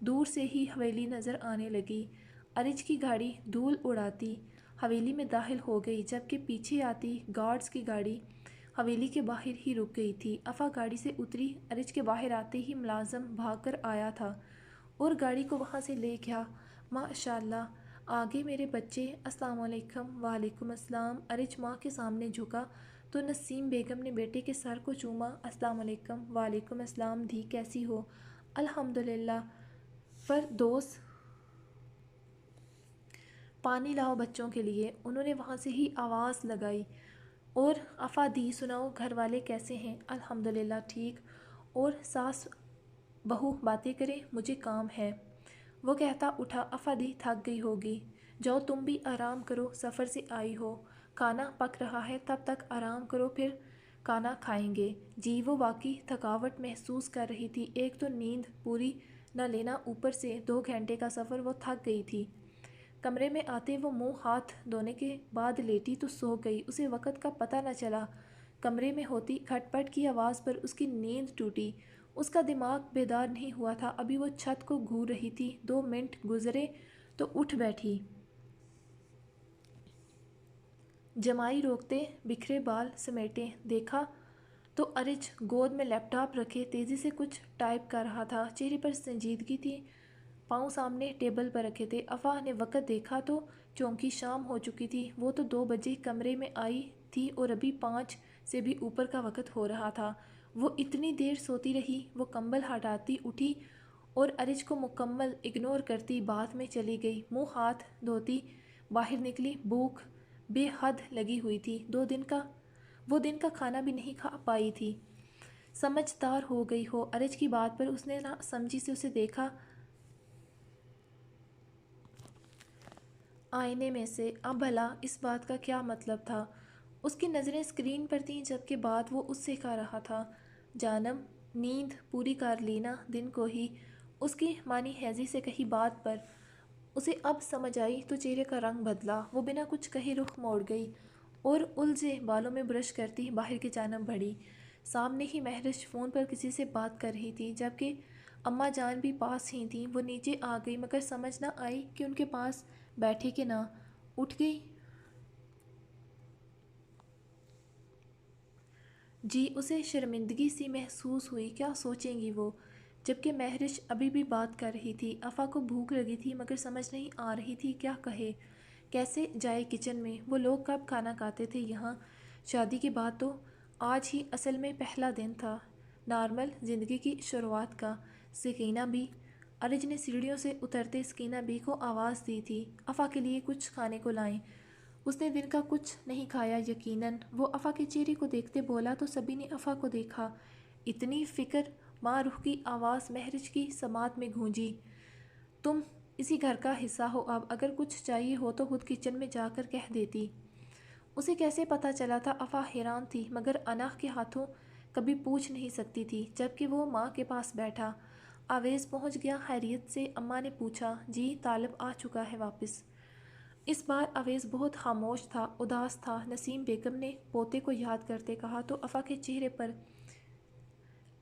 دور سے ہی حویلی نظر آنے لگی۔ ارج کی گاڑی دھول اڑاتی حویلی میں داخل ہو گئی، جبکہ پیچھے آتی گارڈز کی گاڑی حویلی کے باہر ہی رک گئی تھی۔ افا گاڑی سے اتری۔ ارج کے باہر آتے ہی ملازم بھاگ کر آیا تھا اور گاڑی کو وہاں سے لے گیا۔ ماشاءاللہ آگے میرے بچے، السلام علیکم۔ وعلیکم السلام۔ ارج ماں کے سامنے جھکا تو نسیم بیگم نے بیٹے کے سر کو چوما۔ السلام علیکم۔ وعلیکم السلام دھی، کیسی ہو؟ الحمدللہ۔ فردوس پانی لاؤ بچوں کے لیے، انہوں نے وہاں سے ہی آواز لگائی۔ اور افا دی سناؤ، گھر والے کیسے ہیں؟ الحمدللہ ٹھیک۔ اور ساس بہو باتیں کریں، مجھے کام ہے۔ وہ کہتا اٹھا، افا دی تھک گئی ہوگی، جاؤ تم بھی آرام کرو، سفر سے آئی ہو، کھانا پک رہا ہے تب تک آرام کرو پھر کھانا کھائیں گے۔ جی وہ واقعی تھکاوٹ محسوس کر رہی تھی، ایک تو نیند پوری نہ لینا، اوپر سے 2 گھنٹے کا سفر، وہ تھک گئی تھی۔ کمرے میں آتے وہ منہ ہاتھ دھونے کے بعد لیٹی تو سو گئی، اسے وقت کا پتہ نہ چلا۔ کمرے میں ہوتی کھٹ پٹ کی آواز پر اس کی نیند ٹوٹی۔ اس کا دماغ بیدار نہیں ہوا تھا، ابھی وہ چھت کو گھور رہی تھی۔ 2 منٹ گزرے تو اٹھ بیٹھی۔ جمائی روکتے بکھرے بال سمیٹے دیکھا تو ارج گود میں لیپ ٹاپ رکھے تیزی سے کچھ ٹائپ کر رہا تھا، چہرے پر سنجیدگی تھی، پاؤں سامنے ٹیبل پر رکھے تھے۔ افا نے وقت دیکھا تو چونکی، شام ہو چکی تھی۔ وہ تو 2 بجے کمرے میں آئی تھی اور ابھی 5 سے بھی اوپر کا وقت ہو رہا تھا۔ وہ اتنی دیر سوتی رہی۔ وہ کمبل ہٹاتی اٹھی اور ارج کو مکمل اگنور کرتی باتھ میں چلی گئی، منہ ہاتھ دھوتی باہر نکلی۔ بھوک بے حد لگی ہوئی تھی، وہ دن کا کھانا بھی نہیں کھا پائی تھی۔ سمجھدار ہو گئی ہو ارج کی بات پر، اس نے نہ سمجھی سے اسے دیکھا آئینے میں سے۔ اب بھلا اس بات کا کیا مطلب تھا؟ اس کی نظریں اسکرین پر تھیں، جبکہ بات وہ اس سے کر رہا تھا۔ جانم نیند پوری کر لی نا دن کو ہی، اس کی مانی ہیزی سے کہی بات پر اسے اب سمجھ آئی تو چہرے کا رنگ بدلا۔ وہ بنا کچھ کہے رخ موڑ گئی اور الجھے بالوں میں برش کرتی باہر کی جانب بڑھی۔ سامنے ہی مہرش فون پر کسی سے بات کر رہی تھی، جبکہ اماں جان بھی پاس ہی تھیں۔ وہ نیچے آ گئی مگر سمجھ نہ آئی کہ ان کے پاس بیٹھے کہ نہ۔ اٹھ گئی جی، اسے شرمندگی سی محسوس ہوئی، کیا سوچیں گی وہ، جبکہ مہرش ابھی بھی بات کر رہی تھی۔ افا کو بھوک لگی تھی مگر سمجھ نہیں آ رہی تھی کیا کہے، کیسے جائے کچن میں۔ وہ لوگ کب کھانا کھاتے تھے یہاں؟ شادی کے بعد تو آج ہی اصل میں پہلا دن تھا نارمل زندگی کی شروعات کا۔ سکینہ بھی، ارج نے سیڑھیوں سے اترتے سکینہ بھی کو آواز دی تھی، افا کے لیے کچھ کھانے کو لائیں۔ اس نے دن کا کچھ نہیں کھایا یقیناً۔ وہ افا کے چہرے کو دیکھتے بولا تو سبھی نے افا کو دیکھا۔ اتنی فکر ماں روح کی آواز مہرش کی سماعت میں گونجی، تم اسی گھر کا حصہ ہو اب، اگر کچھ چاہیے ہو تو خود کچن میں جا کر کہہ دیتی۔ اسے کیسے پتہ چلا تھا؟ افا حیران تھی مگر انا کے ہاتھوں کبھی پوچھ نہیں سکتی تھی، جبکہ وہ ماں کے پاس بیٹھا۔ آویز پہنچ گیا خیریت سے؟ اماں نے پوچھا۔ جی طالب آ چکا ہے واپس۔ اس بار اویس بہت خاموش تھا، اداس تھا۔ نسیم بیگم نے پوتے کو یاد کرتے کہا تو افا کے چہرے پر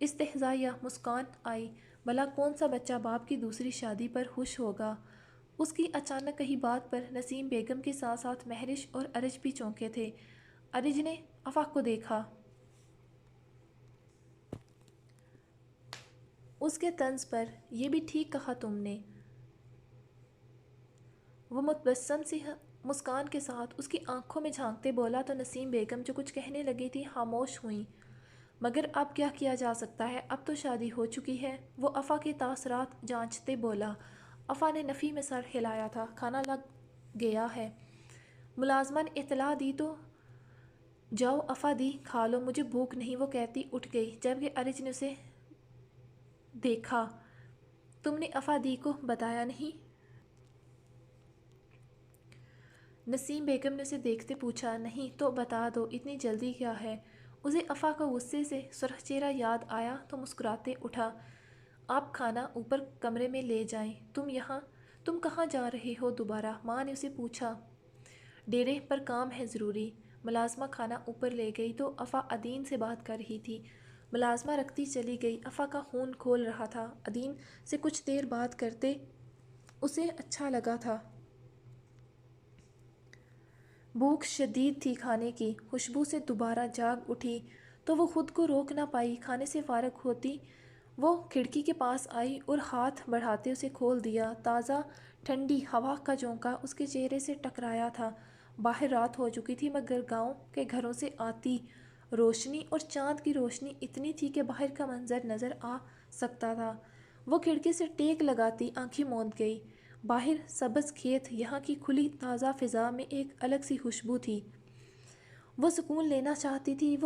استہزاء یا مسکان آئی۔ بھلا کون سا بچہ باپ کی دوسری شادی پر خوش ہوگا؟ اس کی اچانک کہی بات پر نسیم بیگم کے ساتھ ساتھ مہرش اور ارج بھی چونکے تھے۔ ارج نے افا کو دیکھا۔ اس کے طنز پر، یہ بھی ٹھیک کہا تم نے۔ وہ متبسم سی مسکان کے ساتھ اس کی آنکھوں میں جھانکتے بولا تو نسیم بیگم جو کچھ کہنے لگی تھی خاموش ہوئیں۔ مگر اب کیا کیا جا سکتا ہے، اب تو شادی ہو چکی ہے۔ وہ افا کے تاثرات جانچتے بولا۔ افا نے نفی میں سر ہلایا تھا۔ کھانا لگ گیا ہے۔ ملازمہ نے اطلاع دی تو جاؤ افا دی کھا لو، مجھے بھوک نہیں، وہ کہتی اٹھ گئی، جبکہ ارج نے اسے دیکھا۔ تم نے افا دی کو بتایا نہیں؟ نسیم بیگم نے اسے دیکھتے پوچھا۔ نہیں تو بتا دو، اتنی جلدی کیا ہے؟ اسے افا کا غصے سے سرخ چہرہ یاد آیا تو مسکراتے اٹھا۔ آپ کھانا اوپر کمرے میں لے جائیں، تم کہاں جا رہے ہو دوبارہ؟ ماں نے اسے پوچھا۔ ڈیرے پر کام ہے ضروری۔ ملازمہ کھانا اوپر لے گئی تو افا ادین سے بات کر رہی تھی۔ ملازمہ رکھتی چلی گئی۔ افا کا خون کھول رہا تھا۔ ادین سے کچھ دیر بات کرتے اسے اچھا لگا تھا۔ بھوک شدید تھی کھانے کی۔ خوشبو سے دوبارہ جاگ اٹھی تو وہ خود کو روک نہ پائی۔ کھانے سے فارغ ہوتی وہ کھڑکی کے پاس آئی اور ہاتھ بڑھاتے اسے کھول دیا۔ تازہ ٹھنڈی ہوا کا جھونکا اس کے چہرے سے ٹکرایا تھا۔ باہر رات ہو چکی تھی مگر گاؤں کے گھروں سے آتی روشنی اور چاند کی روشنی اتنی تھی کہ باہر کا منظر نظر آ سکتا تھا۔ وہ کھڑکی سے ٹیک لگاتی آنکھیں موند گئی۔ باہر سبز کھیت، یہاں کی کھلی تازہ فضا میں ایک الگ سی خوشبو تھی۔ وہ سکون لینا چاہتی تھی۔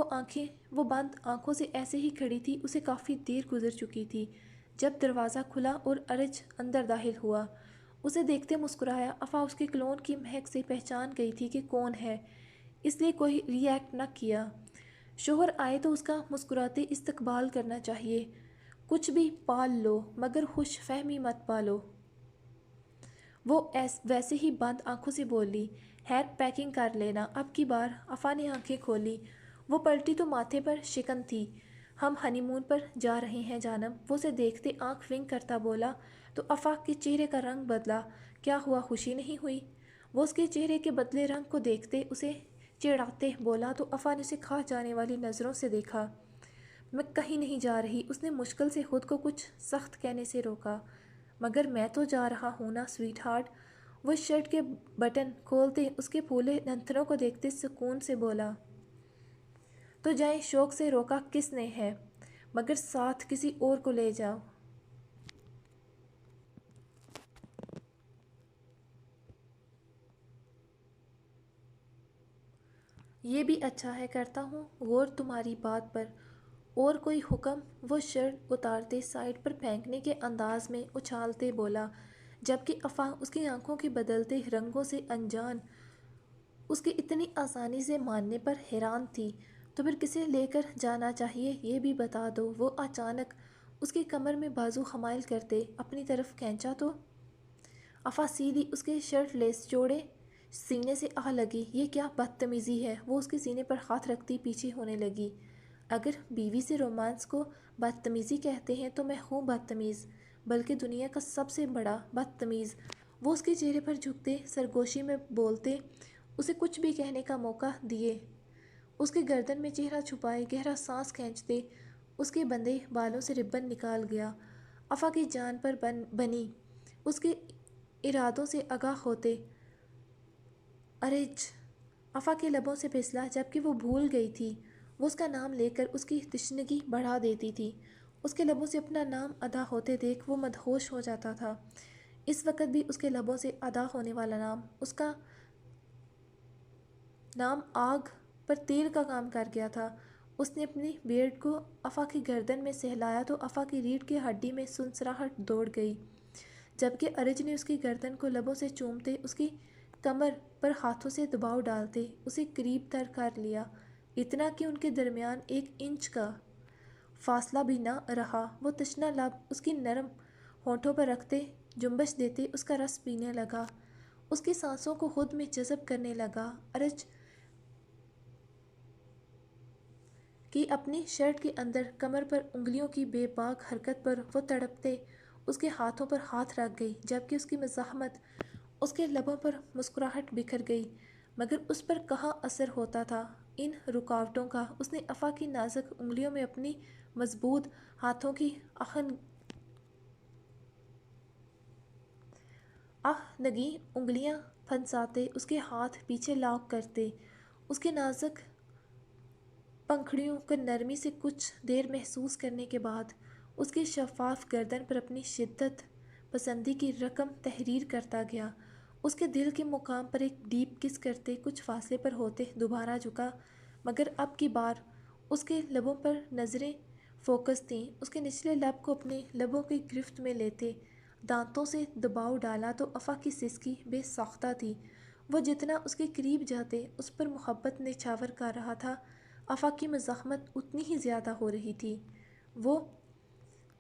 وہ بند آنکھوں سے ایسے ہی کھڑی تھی۔ اسے کافی دیر گزر چکی تھی جب دروازہ کھلا اور ارج اندر داخل ہوا۔ اسے دیکھتے مسکرایا۔ افا اس کے کلون کی مہک سے پہچان گئی تھی کہ کون ہے، اس لیے کوئی ری ایکٹ نہ کیا۔ شوہر آئے تو اس کا مسکراتے استقبال کرنا چاہیے۔ کچھ بھی پال لو مگر خوش فہمی مت پالو۔ وہ ویسے ہی بند آنکھوں سے بولی، خیر پیکنگ کر لینا اب کی بار۔ افا نے آنکھیں کھولی۔ وہ پلٹی تو ماتھے پر شکن تھی۔ ہم ہنی مون پر جا رہے ہیں جانم۔ وہ اسے دیکھتے آنکھ ونک کرتا بولا تو افا کے چہرے کا رنگ بدلا۔ کیا ہوا، خوشی نہیں ہوئی؟ وہ اس کے چہرے کے بدلے رنگ کو دیکھتے اسے چڑھاتے بولا تو افا نے اسے کھا جانے والی نظروں سے دیکھا۔ میں کہیں نہیں جا رہی۔ اس نے مشکل سے خود کو کچھ سخت کہنے سے روکا۔ مگر میں تو جا رہا ہوں نا سویٹ ہارٹ۔ وہ شرٹ کے بٹن کھولتے اس کے پھولے نتھنوں کو دیکھتے سکون سے بولا۔ تو جائیں، شوق سے روکا کس نے ہے، مگر ساتھ کسی اور کو لے جاؤ۔ یہ بھی اچھا ہے، کرتا ہوں غور تمہاری بات پر۔ اور کوئی حکم؟ وہ شرٹ اتارتے سائڈ پر پھینکنے کے انداز میں اچھالتے بولا، جبکہ افا اس کی آنکھوں کے بدلتے رنگوں سے انجان، اس کے اتنی آسانی سے ماننے پر حیران تھی۔ تو پھر کسے لے کر جانا چاہیے یہ بھی بتا دو۔ وہ اچانک اس کی کمر میں بازو حمائل کرتے اپنی طرف کھینچا تو افا سیدھی اس کے شرٹ لیس چوڑے سینے سے آ لگی۔ یہ کیا بدتمیزی ہے؟ وہ اس کے سینے پر ہاتھ رکھتی پیچھے ہونے لگی۔ اگر بیوی سے رومانس کو بدتمیزی کہتے ہیں تو میں ہوں بدتمیز، بلکہ دنیا کا سب سے بڑا بدتمیز۔ وہ اس کے چہرے پر جھکتے سرگوشی میں بولتے اسے کچھ بھی کہنے کا موقع دیے۔ اس کے گردن میں چہرہ چھپائے گہرا سانس کھینچتے اس کے بندھے بالوں سے ربن نکال گیا۔ افا کی جان پر بنی اس کے ارادوں سے آگاہ ہوتے ارج افا کے لبوں سے پھسلا، جبکہ وہ بھول گئی تھی وہ اس کا نام لے کر اس کی تشنگی بڑھا دیتی تھی۔ اس کے لبوں سے اپنا نام ادا ہوتے دیکھ وہ مدہوش ہو جاتا تھا۔ اس وقت بھی اس کے لبوں سے ادا ہونے والا نام، اس کا نام آگ پر تیل کا کام کر گیا تھا۔ اس نے اپنی بیئرڈ کو افا کی گردن میں سہلایا تو افا کی ریڑھ کی ہڈی میں سنسراہٹ دوڑ گئی، جبکہ ارج نے اس کی گردن کو لبوں سے چومتے اس کی کمر پر ہاتھوں سے دباؤ ڈالتے اسے قریب تر کر لیا، اتنا کہ ان کے درمیان 1 انچ کا فاصلہ بھی نہ رہا۔ وہ تشنہ لب اس کی نرم ہونٹوں پر رکھتے جنبش دیتے اس کا رس پینے لگا، اس کی سانسوں کو خود میں جذب کرنے لگا۔ ارج کی اپنی شرٹ کے اندر کمر پر انگلیوں کی بے باک حرکت پر وہ تڑپتے اس کے ہاتھوں پر ہاتھ رکھ گئی، جبکہ اس کی مزاحمت اس کے لبوں پر مسکراہٹ بکھر گئی، مگر اس پر کہاں اثر ہوتا تھا ان رکاوٹوں کا۔ اس نے افا کی نازک انگلیوں میں اپنی مضبوط ہاتھوں کی آہنگی انگلیاں پھنساتے اس کے ہاتھ پیچھے لاک کرتے اس کے نازک پنکھڑیوں کو نرمی سے کچھ دیر محسوس کرنے کے بعد اس کی شفاف گردن پر اپنی شدت پسندی کی رقم تحریر کرتا گیا۔ اس کے دل کے مقام پر ایک ڈیپ کس کرتے کچھ فاصلے پر ہوتے دوبارہ جھکا، مگر اب کی بار اس کے لبوں پر نظریں فوکس تھیں۔ اس کے نچلے لب کو اپنے لبوں کی گرفت میں لیتے دانتوں سے دباؤ ڈالا تو افا کی سسکی بے ساختہ تھی۔ وہ جتنا اس کے قریب جاتے اس پر محبت نچھاور کر رہا تھا، افا کی مزاحمت اتنی ہی زیادہ ہو رہی تھی۔ وہ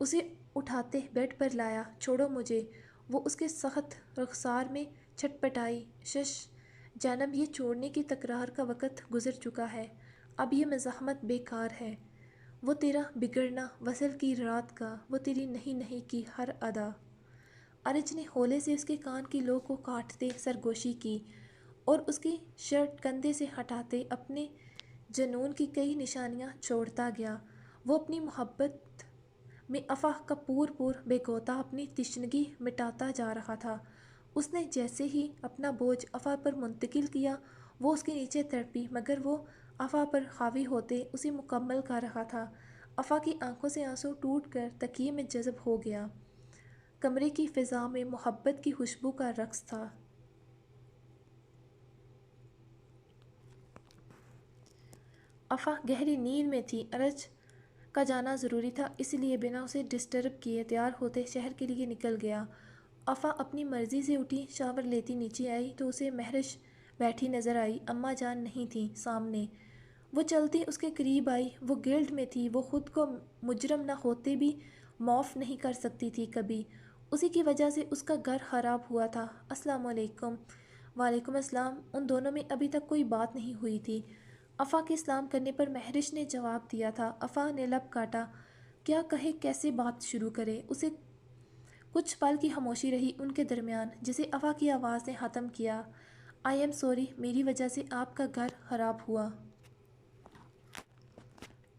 اسے اٹھاتے بیڈ پر لایا۔ چھوڑو مجھے، وہ اس کے سخت رخسار میں چھٹپٹائی۔ شش جانم، یہ چھوڑنے کی تکرار کا وقت گزر چکا ہے، اب یہ مزاحمت بیکار ہے۔ وہ تیرا بگڑنا وصل کی رات کا، وہ تیری نہیں نہیں کی ہر ادا۔ ارج نے ہولے سے اس کے کان کی لو کو کاٹتے سرگوشی کی اور اس کی شرٹ کندھے سے ہٹاتے اپنے جنون کی کئی نشانیاں چھوڑتا گیا۔ وہ اپنی محبت میں افا کا پور بے گوتا اپنی تشنگی مٹاتا جا رہا تھا۔ اس نے جیسے ہی اپنا بوجھ افا پر منتقل کیا وہ اس کے نیچے تڑپی، مگر وہ افا پر حاوی ہوتے اسے مکمل کر رہا تھا۔ افا کی آنکھوں سے آنسو ٹوٹ کر تکیے میں جذب ہو گیا۔ کمرے کی فضا میں محبت کی خوشبو کا رقص تھا۔ افا گہری نیند میں تھی۔ ارج کا جانا ضروری تھا، اس لیے بنا اسے ڈسٹرب کیے تیار ہوتے شہر کے لیے نکل گیا۔ افا اپنی مرضی سے اٹھی، شاور لیتی نیچے آئی تو اسے مہرش بیٹھی نظر آئی۔ اماں جان نہیں تھیں سامنے۔ وہ چلتی اس کے قریب آئی۔ وہ گلڈ میں تھی، وہ خود کو مجرم نہ ہوتے بھی معاف نہیں کر سکتی تھی کبھی۔ اسی کی وجہ سے اس کا گھر خراب ہوا تھا۔ السلام علیکم۔ وعلیکم السلام۔ ان دونوں میں ابھی تک کوئی بات نہیں ہوئی تھی۔ افا کے سلام کرنے پر مہرش نے جواب دیا تھا۔ افا نے لب کاٹا، کیا کہے، کیسے بات شروع کرے۔ اسے کچھ پل کی خاموشی رہی ان کے درمیان، جسے افا کی آواز نے ختم کیا۔ آئی ایم سوری، میری وجہ سے آپ کا گھر خراب ہوا۔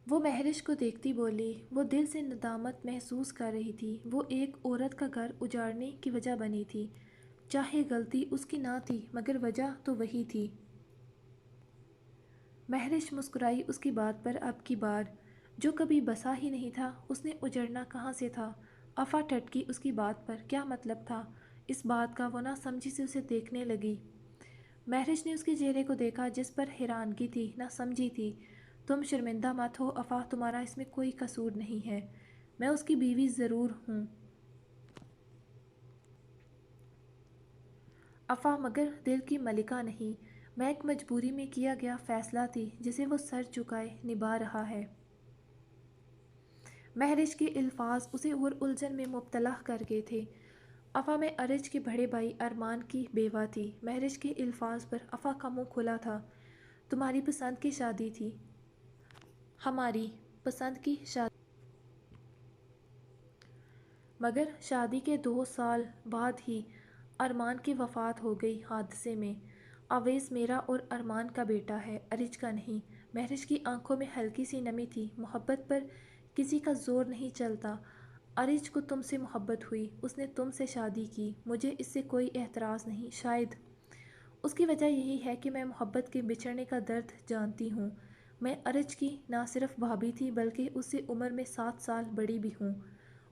وہ مہرش کو دیکھتی بولی۔ وہ دل سے ندامت محسوس کر رہی تھی۔ وہ ایک عورت کا گھر اجاڑنے کی وجہ بنی تھی، چاہے غلطی اس کی نہ تھی مگر وجہ تو وہی تھی۔ مہرش مسکرائی اس کی بات پر۔ اب کی بار جو کبھی بسا ہی نہیں تھا، اس نے اجڑنا کہاں سے تھا؟ افا ٹھٹکی اس کی بات پر۔ کیا مطلب تھا اس بات کا؟ وہ نہ سمجھی سے اسے دیکھنے لگی۔ مہرش نے اس کے چہرے کو دیکھا جس پر حیرانگی تھی، نہ سمجھی تھی۔ تم شرمندہ مت ہو افا، تمہارا اس میں کوئی قصور نہیں ہے۔ میں اس کی بیوی ضرور ہوں افا، مگر دل کی ملکہ نہیں۔ میں ایک مجبوری میں کیا گیا فیصلہ تھی جسے وہ سر جھکائے نبھا رہا ہے۔ مہرش کے الفاظ اسے اور الجھن میں مبتلا کر گئے تھے۔ افا، میں ارج کے بڑے بھائی ارمان کی بیوہ تھی۔ مہرش کے الفاظ پر افا کا منہ کھلا تھا۔ تمہاری پسند کی شادی تھی۔ ہماری پسند کی شادی، مگر شادی کے 2 سال بعد ہی ارمان کی وفات ہو گئی حادثے میں۔ اویس میرا اور ارمان کا بیٹا ہے، ارج کا نہیں۔ مہرش کی آنکھوں میں ہلکی سی نمی تھی۔ محبت پر کسی کا زور نہیں چلتا۔ ارج کو تم سے محبت ہوئی، اس نے تم سے شادی کی، مجھے اس سے کوئی اعتراض نہیں۔ شاید اس کی وجہ یہی ہے کہ میں محبت کے بچھڑنے کا درد جانتی ہوں۔ میں ارج کی نہ صرف بھابھی تھی بلکہ اس سے عمر میں 7 سال بڑی بھی ہوں۔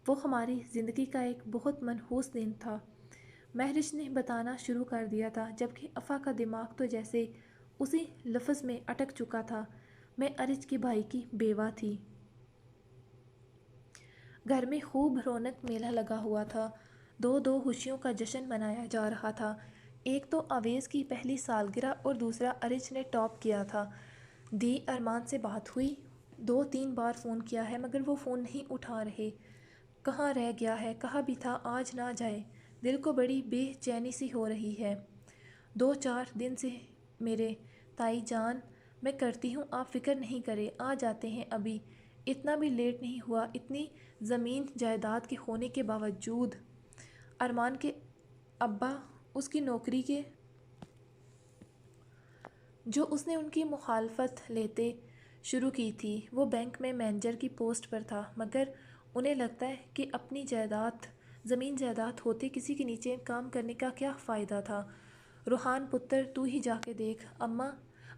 وہ ہماری زندگی کا ایک بہت منحوس دن تھا۔ مہرش نے بتانا شروع کر دیا تھا، جبکہ افا کا دماغ تو جیسے اسی لفظ میں اٹک چکا تھا۔ میں ارج کے بھائی کی بیوہ تھی۔ گھر میں خوب رونق میلہ لگا ہوا تھا۔ دو خوشیوں کا جشن منایا جا رہا تھا۔ ایک تو اویس کی پہلی سالگرہ اور دوسرا ارج نے ٹاپ کیا تھا۔ دی ارمان سے بات ہوئی؟ 2-3 بار فون کیا ہے مگر وہ فون نہیں اٹھا رہے۔ کہاں رہ گیا ہے؟ کہا بھی تھا آج نہ جائے۔ دل کو بڑی بے چینی سی ہو رہی ہے 2-4 دن سے میرے تائی جان۔ میں کرتی ہوں، آپ فکر نہیں کریں، آ جاتے ہیں ابھی۔ اتنا بھی لیٹ نہیں ہوا۔ اتنی زمین جائیداد کے ہونے کے باوجود ارمان کے ابا اس کی نوکری کے جو اس نے ان کی مخالفت لیتے شروع کی تھی، وہ بینک میں مینیجر کی پوسٹ پر تھا، مگر انہیں لگتا ہے کہ اپنی زمین جائیداد ہوتے کسی کے نیچے کام کرنے کا کیا فائدہ تھا۔ روحان پتر، تو ہی جا کے دیکھ، اماں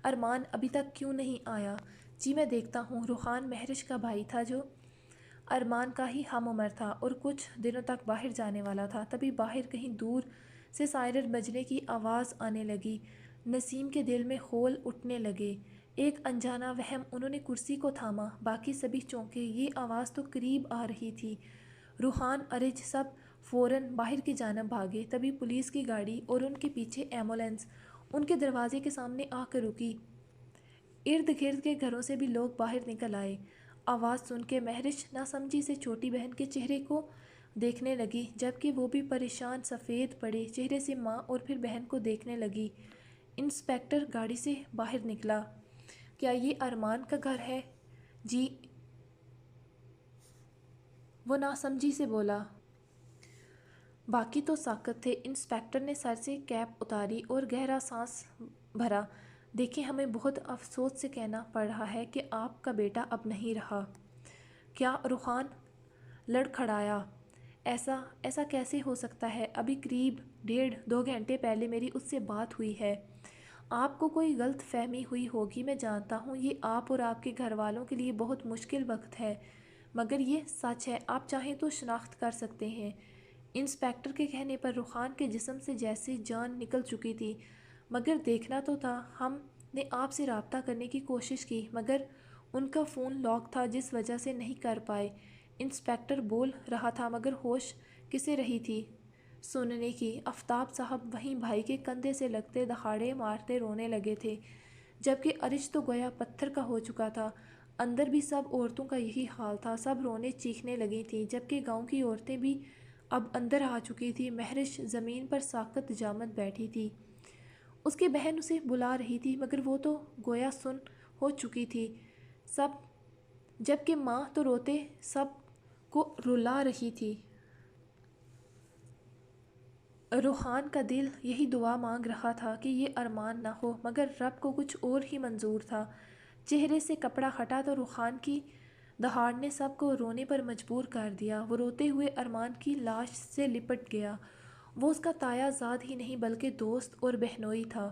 ارمان ابھی تک کیوں نہیں آیا؟ جی میں دیکھتا ہوں۔ روحان مہرش کا بھائی تھا جو ارمان کا ہی ہم عمر تھا اور کچھ دنوں تک باہر جانے والا تھا۔ تبھی باہر کہیں دور سے سائرن بجنے کی آواز آنے لگی۔ نسیم کے دل میں ہول اٹھنے لگے۔ ایک انجانا وہم۔ انہوں نے کرسی کو تھاما، باقی سبھی چونکے۔ یہ آواز تو قریب آ رہی تھی۔ روحان، ارج سب فوراً باہر کی جانب بھاگے۔ تبھی پولیس کی گاڑی اور ان کے پیچھے ایمبولینس ان کے دروازے کے سامنے آ کر رکی۔ ارد گرد کے گھروں سے بھی لوگ باہر نکل آئے۔ آواز سن کے مہرش نہ سمجھی سے چھوٹی بہن کے چہرے کو دیکھنے لگی، جبکہ وہ بھی پریشان سفید پڑے چہرے سے ماں اور پھر بہن کو دیکھنے لگی۔ انسپکٹر گاڑی سے باہر نکلا۔ کیا یہ ارمان کا گھر ہے؟ جی وہ ناسمجھی سے بولا۔ باقی تو ساکت تھے۔ انسپیکٹر نے سر سے کیپ اتاری اور گہرا سانس بھرا۔ دیکھیں، ہمیں بہت افسوس سے کہنا پڑ رہا ہے کہ آپ کا بیٹا اب نہیں رہا۔ کیا؟ روخان لڑکھڑایا۔ ایسا کیسے ہو سکتا ہے؟ ابھی قریب 1.5-2 گھنٹے پہلے میری اس سے بات ہوئی ہے۔ آپ کو کوئی غلط فہمی ہوئی ہوگی، میں جانتا ہوں یہ آپ اور آپ کے گھر والوں کے لیے بہت مشکل وقت ہے، مگر یہ سچ ہے۔ آپ چاہیں تو شناخت کر سکتے ہیں۔ انسپیکٹر کے کہنے پر روخان کے جسم سے جیسے جان نکل چکی تھی۔ مگر دیکھنا تو تھا۔ ہم نے آپ سے رابطہ کرنے کی کوشش کی، مگر ان کا فون لاک تھا، جس وجہ سے نہیں کر پائے۔ انسپیکٹر بول رہا تھا مگر ہوش کسے رہی تھی سننے کی۔ آفتاب صاحب وہیں بھائی کے کندھے سے لگتے دہاڑے مارتے رونے لگے تھے، جبکہ ارج تو گویا پتھر کا ہو چکا تھا۔ اندر بھی سب عورتوں کا یہی حال تھا، سب رونے چیخنے لگی تھیں، جبکہ گاؤں کی عورتیں بھی اب اندر آ چکی تھیں۔ مہرش زمین پر ساکت جامد بیٹھی تھی۔ اس کی بہن اسے بلا رہی تھی، مگر وہ تو گویا سن ہو چکی تھی سب، جبکہ ماں تو روتے سب کو رلا رہی تھی۔ روخان کا دل یہی دعا مانگ رہا تھا کہ یہ ارمان نہ ہو، مگر رب کو کچھ اور ہی منظور تھا۔ چہرے سے کپڑا ہٹا تو روخان کی دہاڑ نے سب کو رونے پر مجبور کر دیا۔ وہ روتے ہوئے ارمان کی لاش سے لپٹ گیا۔ وہ اس کا تایا زاد ہی نہیں بلکہ دوست اور بہنوئی تھا۔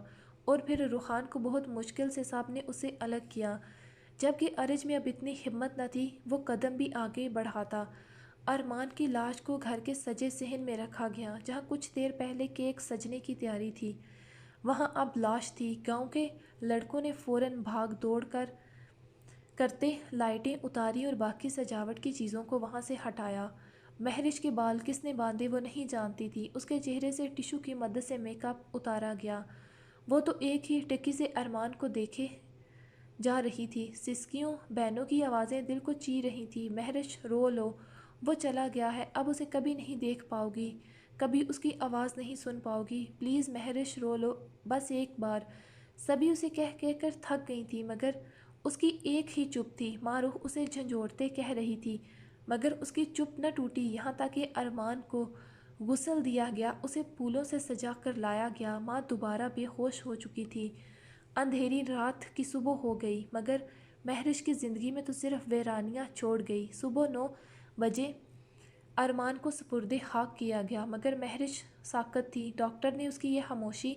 اور پھر روخان کو بہت مشکل سے سب نے اسے الگ کیا، جبکہ ارج میں اب اتنی ہمت نہ تھی وہ قدم بھی آگے بڑھاتا۔ ارمان کی لاش کو گھر کے سجے صحن میں رکھا گیا، جہاں کچھ دیر پہلے کیک سجنے کی تیاری تھی، وہاں اب لاش تھی۔ گاؤں کے لڑکوں نے فوراً بھاگ دوڑ کرتے لائٹیں اتاری اور باقی سجاوٹ کی چیزوں کو وہاں سے ہٹایا۔ مہرش کے بال کس نے باندھے وہ نہیں جانتی تھی۔ اس کے چہرے سے ٹشو کی مدد سے میک اپ اتارا گیا۔ وہ تو ایک ہی ٹکی سے ارمان کو دیکھے جا رہی تھی۔ سسکیوں، بہنوں کی آوازیں دل کو چیر رہی تھیں۔ مہرش رو لو، وہ چلا گیا ہے، اب اسے کبھی نہیں دیکھ پاؤ گی، کبھی اس کی آواز نہیں سن پاؤ گی۔ پلیز مہرش رو لو، بس ایک بار۔ سبھی اسے کہہ کر تھک گئی تھی، مگر اس کی ایک ہی چپ تھی۔ ماں روح اسے جھنجھوڑتے کہہ رہی تھی، مگر اس کی چپ نہ ٹوٹی، یہاں تک کہ ارمان کو غسل دیا گیا، اسے پھولوں سے سجا کر لایا گیا۔ ماں دوبارہ بے ہوش ہو چکی تھی۔ اندھیری رات کی صبح ہو گئی، مگر مہرش کی زندگی میں تو صرف ویرانیاں چھوڑ گئی۔ صبح 9 بجے ارمان کو سپرد خاک کیا گیا، مگر مہرش ساکت تھی۔ ڈاکٹر نے اس کی یہ خاموشی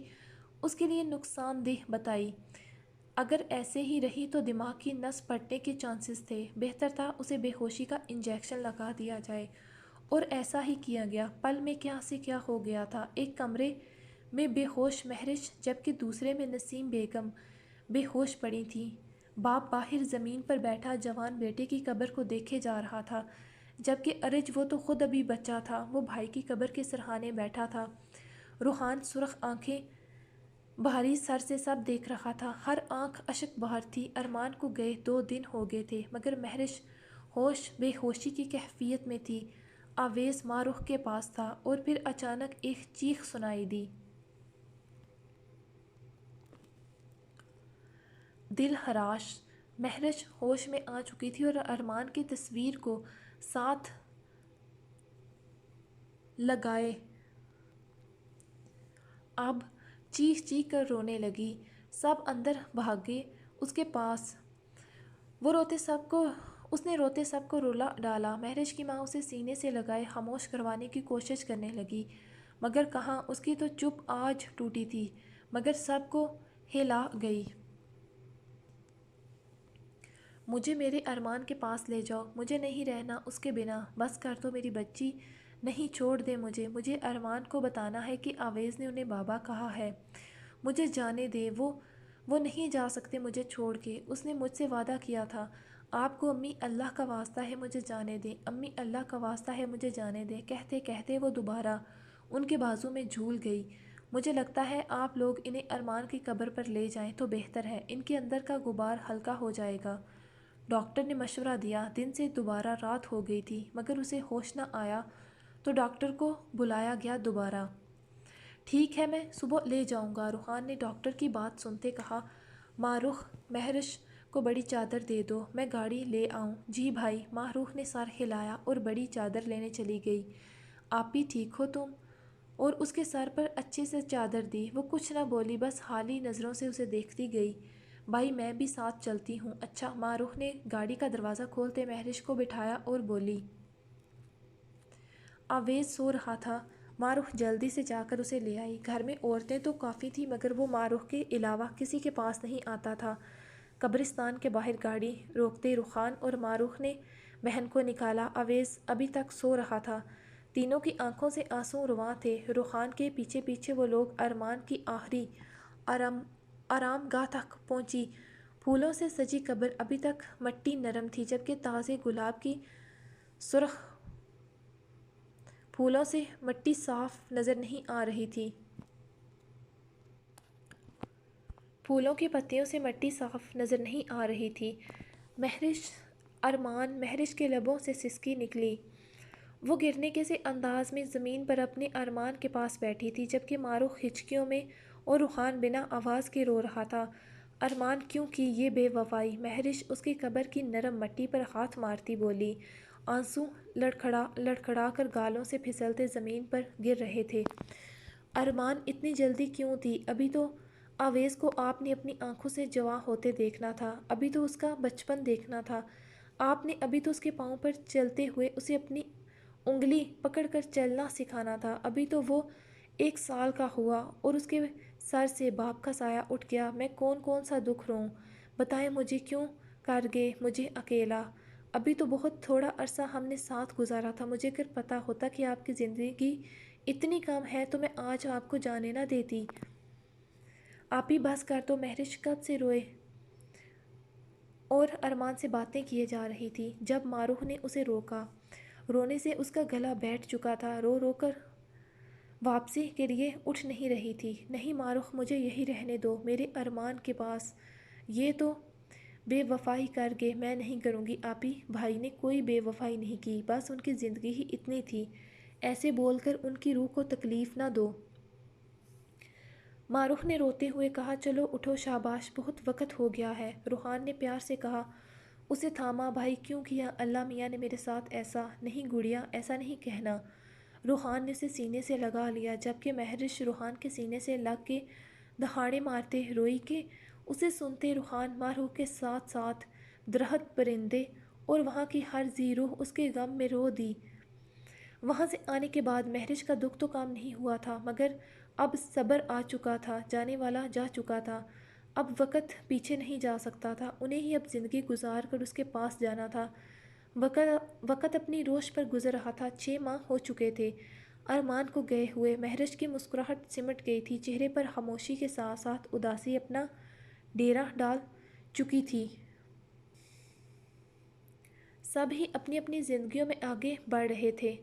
اس کے لیے نقصان دہ بتائی۔ اگر ایسے ہی رہی تو دماغ کی نس پھٹنے کے چانسز تھے۔ بہتر تھا اسے بے ہوشی کا انجیکشن لگا دیا جائے، اور ایسا ہی کیا گیا۔ پل میں کیا سے کیا ہو گیا تھا۔ ایک کمرے میں بے ہوش مہرش، جبکہ دوسرے میں نسیم بیگم بے ہوش پڑی تھیں۔ باپ باہر زمین پر بیٹھا جوان بیٹے کی قبر کو دیکھے جا رہا تھا، جبکہ ارج، وہ تو خود ابھی بچہ تھا، وہ بھائی کی قبر کے سرہانے بیٹھا تھا۔ روخان سرخ آنکھیں بھاری سر سے سب دیکھ رہا تھا، ہر آنکھ اشک بہر تھی۔ ارمان کو گئے 2 دن ہو گئے تھے، مگر مہرش ہوش بے ہوشی کی کیفیت میں تھی۔ آویز ماں روح کے پاس تھا، اور پھر اچانک ایک چیخ سنائی دی۔ دل خراش۔ مہرش ہوش میں آ چکی تھی اور ارمان کی تصویر کو ساتھ لگائے اب چیخ چیخ کر رونے لگی۔ سب اندر بھاگے اس کے پاس۔ اس نے روتے سب کو رلا ڈالا۔ مہرش کی ماں اسے سینے سے لگائے خاموش کروانے کی کوشش کرنے لگی، مگر کہاں، اس کی تو چپ آج ٹوٹی تھی، مگر سب کو ہلا گئی۔ مجھے میرے ارمان کے پاس لے جاؤ، مجھے نہیں رہنا اس کے بنا، بس کر دو میری بچی، نہیں چھوڑ دے مجھے ارمان کو بتانا ہے کہ آویز نے انہیں بابا کہا ہے، مجھے جانے دے، وہ نہیں جا سکتے مجھے چھوڑ کے، اس نے مجھ سے وعدہ کیا تھا آپ کو۔ امی اللہ کا واسطہ ہے مجھے جانے دیں، امی اللہ کا واسطہ ہے مجھے جانے دیں۔ کہتے کہتے وہ دوبارہ ان کے بازو میں جھول گئی۔ مجھے لگتا ہے آپ لوگ انہیں ارمان کی قبر پر لے جائیں تو بہتر ہے، ان کے اندر کا غبار ہلکا ہو جائے گا، ڈاکٹر نے مشورہ دیا۔ دن سے دوبارہ رات ہو گئی تھی، مگر اسے ہوش نہ آیا تو ڈاکٹر کو بلایا گیا دوبارہ۔ ٹھیک ہے، میں صبح لے جاؤں گا، روخان نے ڈاکٹر کی بات سنتے کہا۔ ماں روح مہرش کو بڑی چادر دے دو، میں گاڑی لے آؤں۔ جی بھائی، ماہ نے سر ہلایا اور بڑی چادر لینے چلی گئی۔ آپ بھی ٹھیک ہو تم؟ اور اس کے سر پر اچھے سے چادر دی۔ وہ کچھ نہ بولی، بس حالی نظروں سے اسے دیکھتی گئی۔ بھائی میں بھی ساتھ چلتی ہوں۔ اچھا۔ ماہ نے گاڑی کا دروازہ کھولتے مہرش کو بٹھایا اور بولی۔ آویز سو رہا تھا۔ ماہ جلدی سے جا کر اسے لے آئی۔ گھر میں عورتیں تو کافی تھیں مگر وہ ماہ کے علاوہ کسی کے پاس نہیں آتا تھا۔ قبرستان کے باہر گاڑی روکتے روخان اور ماہ نے بہن کو نکالا۔ آویز ابھی تک سو رہا تھا۔ تینوں کی آنکھوں سے آنسو رواں تھے۔ روخان کے پیچھے پیچھے وہ لوگ ارمان کی آخری آرام گاہ تک پہنچی۔ پھولوں سے سجی قبر ابھی تک مٹی نرم تھی جبکہ تازے گلاب کی سرخ پھولوں سے مٹی صاف نظر نہیں آ رہی تھی۔ پھولوں کی پتیوں سے مٹی صاف نظر نہیں آ رہی تھی۔ مہرش کے لبوں سے سسکی نکلی۔ وہ گرنے کے سے انداز میں زمین پر اپنے ارمان کے پاس بیٹھی تھی جبکہ ماہ ہچکیوں میں اور روخان بنا آواز کے رو رہا تھا۔ ارمان کیوں کی یہ بے وفائی؟ مہرش اس کی قبر کی نرم مٹی پر ہاتھ مارتی بولی۔ آنسو لڑکھڑا کر گالوں سے پھسلتے زمین پر گر رہے تھے۔ ارمان اتنی جلدی کیوں تھی؟ ابھی تو آویز کو آپ نے اپنی آنکھوں سے جواں ہوتے دیکھنا تھا، ابھی تو اس کا بچپن دیکھنا تھا، آپ نے ابھی تو اس کے پاؤں پر چلتے ہوئے اسے اپنی انگلی پکڑ کر چلنا سکھانا تھا، ابھی تو وہ 1 سال کا ہوا اور اس کے سر سے باپ کا سایہ اٹھ گیا۔ میں کون سا دکھ روں؟ بتائیں مجھے، کیوں کر گئے مجھے اکیلا؟ ابھی تو بہت تھوڑا عرصہ ہم نے ساتھ گزارا تھا، مجھے اگر پتا ہوتا کہ آپ کی زندگی اتنی کم ہے تو میں آج آپ کو جانے نہ دیتی۔ آپ ہی بس کر دو۔ مہرش کب سے روئے اور ارمان سے باتیں کیے جا رہی تھی جب ماہ نے اسے روکا۔ رونے سے اس کا گلا بیٹھ چکا تھا، رو رو کر واپسی کے لیے اٹھ نہیں رہی تھی۔ نہیں ماہ، مجھے یہی رہنے دو میرے ارمان کے پاس۔ یہ تو بے وفائی کر گئے، میں نہیں کروں گی۔ آپی بھائی نے کوئی بے وفائی نہیں کی، بس ان کی زندگی ہی اتنی تھی، ایسے بول کر ان کی روح کو تکلیف نہ دو۔ ماہ نے روتے ہوئے کہا۔ چلو اٹھو، شاباش، بہت وقت ہو گیا ہے۔ روخان نے پیار سے کہا۔ اسے تھاما۔ بھائی کیوں کیا؟ اللہ میاں نے میرے ساتھ ایسا نہیں گڑیا، ایسا نہیں کہنا۔ روخان نے اسے سینے سے لگا لیا جبکہ مہرش روخان کے سینے سے لگ کے دہاڑے مارتے روئی کہ اسے سنتے روخان ماہ کے ساتھ ساتھ درخت، پرندے اور وہاں کی ہر ذی روح اس کے غم میں رو دی۔ وہاں سے آنے کے بعد مہرش کا دکھ تو کم نہیں ہوا تھا مگر اب صبر آ چکا تھا، جانے والا جا چکا تھا، اب وقت پیچھے نہیں جا سکتا تھا، انہیں ہی اب زندگی گزار کر اس کے پاس جانا تھا۔ وقت اپنی روش پر گزر رہا تھا۔ 6 ماہ ہو چکے تھے ارمان کو گئے ہوئے۔ مہرش کی مسکراہٹ سمٹ گئی تھی، چہرے پر خاموشی کے ساتھ ساتھ اداسی اپنا ڈیرا ڈال چکی تھی۔ سب ہی اپنی اپنی زندگیوں میں آگے بڑھ رہے تھے۔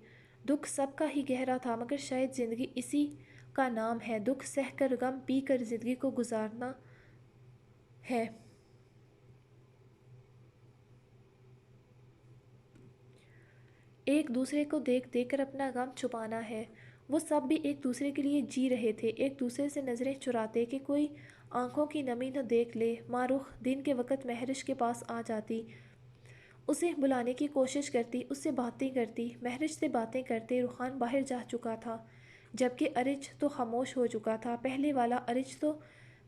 دکھ سب کا ہی گہرا تھا مگر شاید زندگی اسی کا نام ہے، دکھ سہ کر غم پی کر زندگی کو گزارنا ہے۔ ایک دوسرے کو دیکھ دیکھ کر اپنا غم چھپانا ہے۔ وہ سب بھی ایک دوسرے کے لیے جی رہے تھے، ایک دوسرے سے نظریں چراتے کہ کوئی آنکھوں کی نمی نہ دیکھ لے۔ ماہ دن کے وقت مہرش کے پاس آ جاتی، اسے بلانے کی کوشش کرتی، اس سے باتیں کرتی۔ مہرش سے باتیں کرتے روخان باہر جا چکا تھا جبکہ ارج تو خاموش ہو چکا تھا۔ پہلے والا ارج تو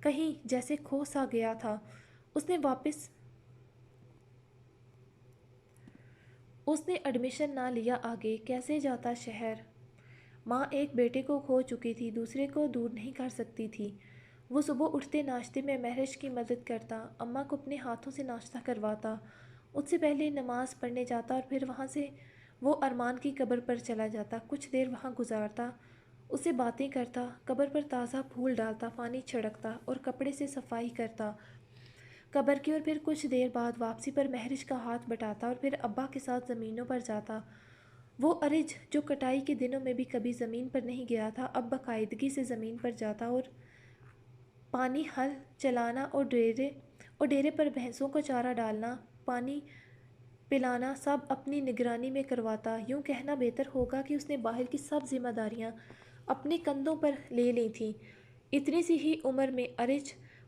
کہیں جیسے کھو سا گیا تھا۔ اس نے ایڈمیشن نہ لیا، آگے کیسے جاتا شہر؟ ماں ایک بیٹے کو کھو چکی تھی، دوسرے کو دور نہیں کر سکتی تھی۔ وہ صبح اٹھتے ناشتے میں مہرش کی مدد کرتا، اماں کو اپنے ہاتھوں سے ناشتہ کرواتا، اس سے پہلے نماز پڑھنے جاتا اور پھر وہاں سے وہ ارمان کی قبر پر چلا جاتا، کچھ دیر وہاں گزارتا، اس سے باتیں کرتا، قبر پر تازہ پھول ڈالتا، پانی چھڑکتا اور کپڑے سے صفائی کرتا قبر کی، اور پھر کچھ دیر بعد واپسی پر مہرش کا ہاتھ بٹاتا اور پھر ابا کے ساتھ زمینوں پر جاتا۔ وہ ارج جو کٹائی کے دنوں میں بھی کبھی زمین پر نہیں گیا تھا اب باقاعدگی سے زمین پر جاتا اور پانی، ہل چلانا اور ڈیرے پر بھینسوں کو چارہ ڈالنا، پانی پلانا سب اپنی نگرانی میں کرواتا۔ یوں کہنا بہتر ہوگا کہ اس نے باہر کی سب ذمہ داریاں اپنے کندھوں پر لے لی تھیں۔ اتنی سی ہی عمر میں ارج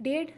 1.5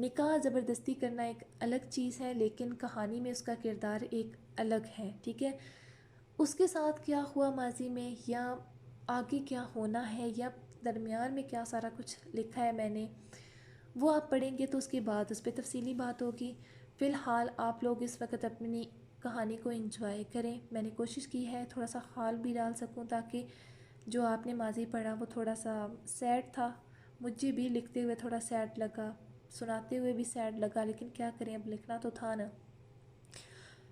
نکاح زبردستی کرنا ایک الگ چیز ہے، لیکن کہانی میں اس کا کردار ایک الگ ہے، ٹھیک ہے؟ اس کے ساتھ کیا ہوا ماضی میں، یا آگے کیا ہونا ہے، یا درمیان میں کیا سارا کچھ لکھا ہے میں نے، وہ آپ پڑھیں گے تو اس کے بعد اس پہ تفصیلی بات ہوگی۔ فی الحال آپ لوگ اس وقت اپنی کہانی کو انجوائے کریں۔ میں نے کوشش کی ہے تھوڑا سا خال بھی ڈال سکوں، تاکہ جو آپ نے ماضی پڑھا وہ تھوڑا سا سیڈ تھا، مجھے بھی لکھتے ہوئے تھوڑا سیڈ لگا، سناتے ہوئے بھی سیڈ لگا، لیکن کیا کریں، اب لکھنا تو تھا نا۔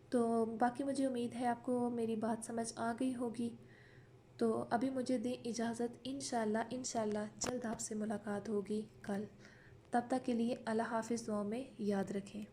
تو باقی مجھے امید ہے آپ کو میری بات سمجھ آ گئی ہوگی۔ تو ابھی مجھے دیں اجازت، انشاءاللہ جلد آپ سے ملاقات ہوگی کل۔ تب تک کے لیے اللہ حافظ، دعاؤں میں یاد رکھیں۔